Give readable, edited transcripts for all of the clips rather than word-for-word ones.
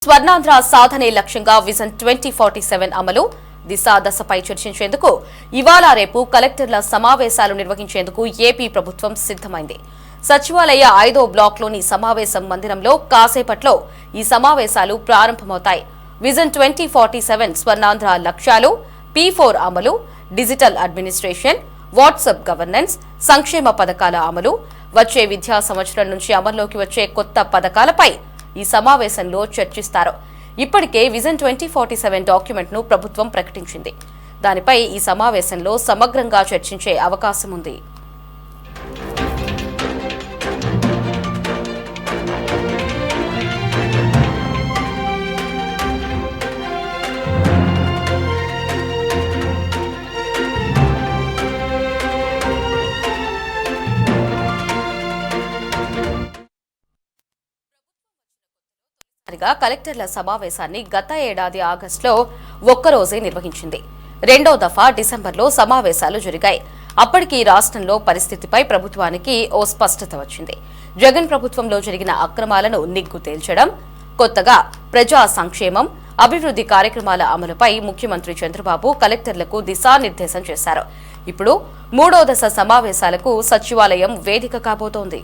స్వర్ణాంధ్ర సాధనే లక్ష్యంగా విజన్ 2047 అమలు దిశ దశపై చర్చించేందుకు ఇవాళ రేపు కలెక్టర్ల సమావేశాలు నిర్వహించేందుకు ఏపీ ప్రభుత్వం సిద్ధమైంది. సచివాలయ 5వ బ్లాక్లోని సమావేశం మందిరంలో కాసేపట్లో ఈ సమావేశాలు ప్రారంభమవుతాయి. విజన్ 2047 స్వర్ణాంధ్ర లక్ష్యాలు, P4 అమలు, డిజిటల్ అడ్మినిస్ట్రేషన్, వాట్సాప్ గవర్నెన్స్, సంక్షేమ పథకాల అమలు, వచ్చే విద్యా సంవత్సరం నుంచి అమల్లోకి వచ్చే కొత్త పథకాలపై ఈ సమావేశంలో చర్చిస్తారు. ఇప్పటికే విజన్ 2047 డాక్యుమెంట్ ను ప్రభుత్వం ప్రకటించింది. దానిపై ఈ సమావేశంలో సమగ్రంగా చర్చించే అవకాశం ఉంది. కలెక్టర్ల సమావేశాన్ని గత ఏడాది ఆగస్టులో ఒక్కరోజే నిర్వహించింది. రెండో దఫా డిసెంబర్లో సమావేశాలు జరిగాయి. అప్పటికి రాష్ట్రంలో పరిస్థితిపై ప్రభుత్వానికి ఓ స్పష్టత వచ్చింది. జగన్ ప్రభుత్వంలో జరిగిన అక్రమాలను నిగ్గు తేల్చడం, కొత్తగా ప్రజా సంక్షేమం, అభివృద్ధి కార్యక్రమాల అమలుపై ముఖ్యమంత్రి చంద్రబాబు కలెక్టర్లకు దిశానిర్దేశం చేశారు. ఇప్పుడు మూడో దశ సమావేశాలకు సచివాలయం వేదిక కాబోతోంది.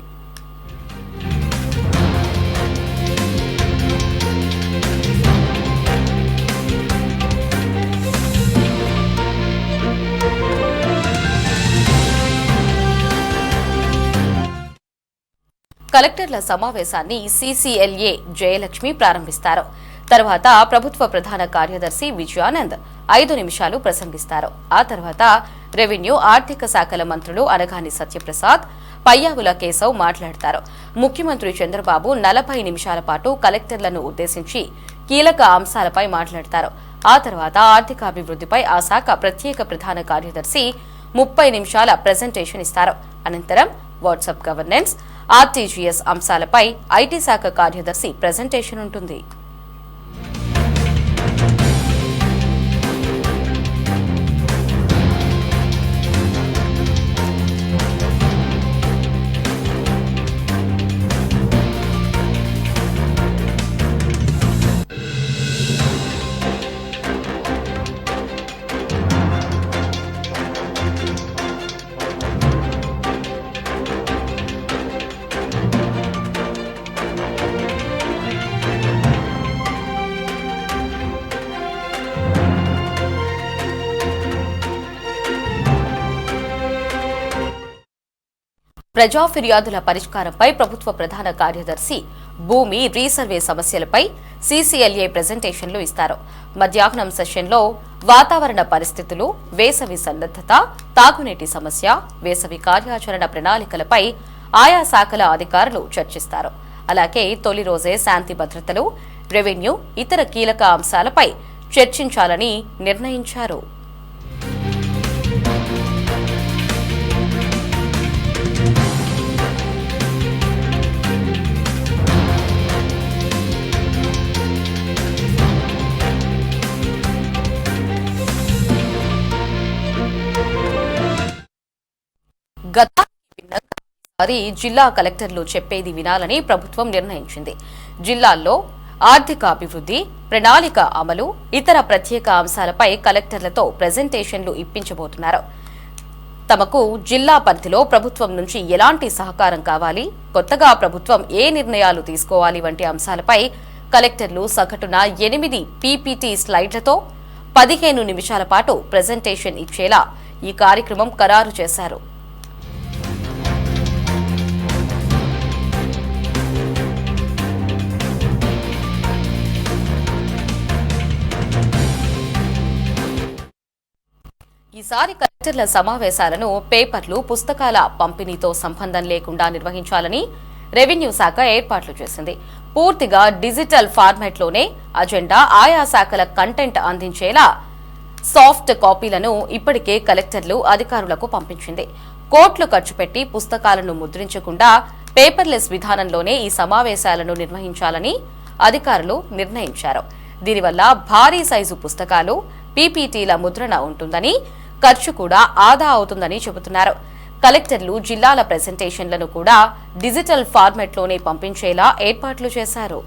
కలెక్టర్ల సమావేశాన్ని CCLA జయలక్ష్మి ప్రారంభిస్తారు. తర్వాత ప్రభుత్వ ప్రధాన కార్యదర్శి విజయానంద్ 5 నిమిషాలు ప్రసంగిస్తారు. ఆ తర్వాత రెవెన్యూ, ఆర్థిక శాఖల మంత్రులు అనగాని సత్యప్రసాద్, పయ్యావుల కేశవ్ మాట్లాడతారు. ముఖ్యమంత్రి చంద్రబాబు 40 నిమిషాల పాటు కలెక్టర్లను ఉద్దేశించి కీలక అంశాలపై మాట్లాడతారు. ఆ తర్వాత ఆర్థికాభివృద్ధిపై ఆ శాఖ ప్రత్యేక ప్రధాన కార్యదర్శి 30 నిమిషాల ప్రెజెంటేషన్ ఇస్తారు. అనంతరం వాట్సాప్ గవర్నెన్స్, RTGS అంశాలపై ఐటీ శాఖ కార్యదర్శి ప్రెజెంటేషన్ ఉంటుంది. ప్రజా ఫిర్యాదుల పరిష్కారంపై ప్రభుత్వ ప్రధాన కార్యదర్శి భూమి రీసర్వే సమస్యలపై CCLA ప్రెజెంటేషన్లు ఇస్తారు. మధ్యాహ్నం సెషన్లో వాతావరణ పరిస్థితులు, వేసవి సన్నద్ధత, తాగునీటి సమస్య, వేసవి కార్యాచరణ ప్రణాళికలపై ఆయా శాఖల అధికారులు చర్చిస్తారు. అలాగే తొలి రోజే శాంతి భద్రతలు, రెవెన్యూ, ఇతర కీలక అంశాలపై చర్చించాలని నిర్ణయించారు. గతానికి జిల్లా కలెక్టర్లు చెప్పేది వినాలని ప్రభుత్వం నిర్ణయించింది. జిల్లాల్లో ఆర్థిక అభివృద్ధి, ప్రణాళిక అమలు, ఇతర ప్రత్యేక అంశాలపై కలెక్టర్లతో ప్రెజెంటేషన్లు ఇప్పించబోతున్నారు. తమకు జిల్లా పరిధిలో ప్రభుత్వం నుంచి ఎలాంటి సహకారం కావాలి, కొత్తగా ప్రభుత్వం ఏ నిర్ణయాలు తీసుకోవాలి వంటి అంశాలపై కలెక్టర్లు సగటున 8 PPT స్లైడ్లతో 15 నిమిషాల పాటు ప్రెజెంటేషన్ ఇచ్చేలా ఈ కార్యక్రమం ఖరారు చేశారు. ఈసారి కలెక్టర్ల సమావేశాలను పేపర్లు, పుస్తకాల పంపిణీతో సంబంధం లేకుండా నిర్వహించాలని రెవెన్యూ శాఖ ఏర్పాట్లు చేసింది. పూర్తిగా డిజిటల్ ఫార్మాట్లోనే అజెండా, ఆయా శాఖల కంటెంట్ అందించేలా సాఫ్ట్ కాపీలను ఇప్పటికే కలెక్టర్లు అధికారులకు పంపించింది. కోట్లు ఖర్చు పెట్టి పుస్తకాలను ముద్రించకుండా పేపర్లెస్ విధానంలోనే ఈ సమావేశాలను నిర్వహించాలని అధికారులు నిర్ణయించారు. దీనివల్ల భారీ సైజు పుస్తకాలు, PPTల ముద్రణ ఉంటుందని, ఖర్చు కూడా ఆదా అవుతుందని చెబుతున్నారు. కలెక్టర్లు జిల్లాల ప్రెజెంటేషన్లను కూడా డిజిటల్ ఫార్మాట్లోనే పంపించేలా ఏర్పాట్లు చేశారు.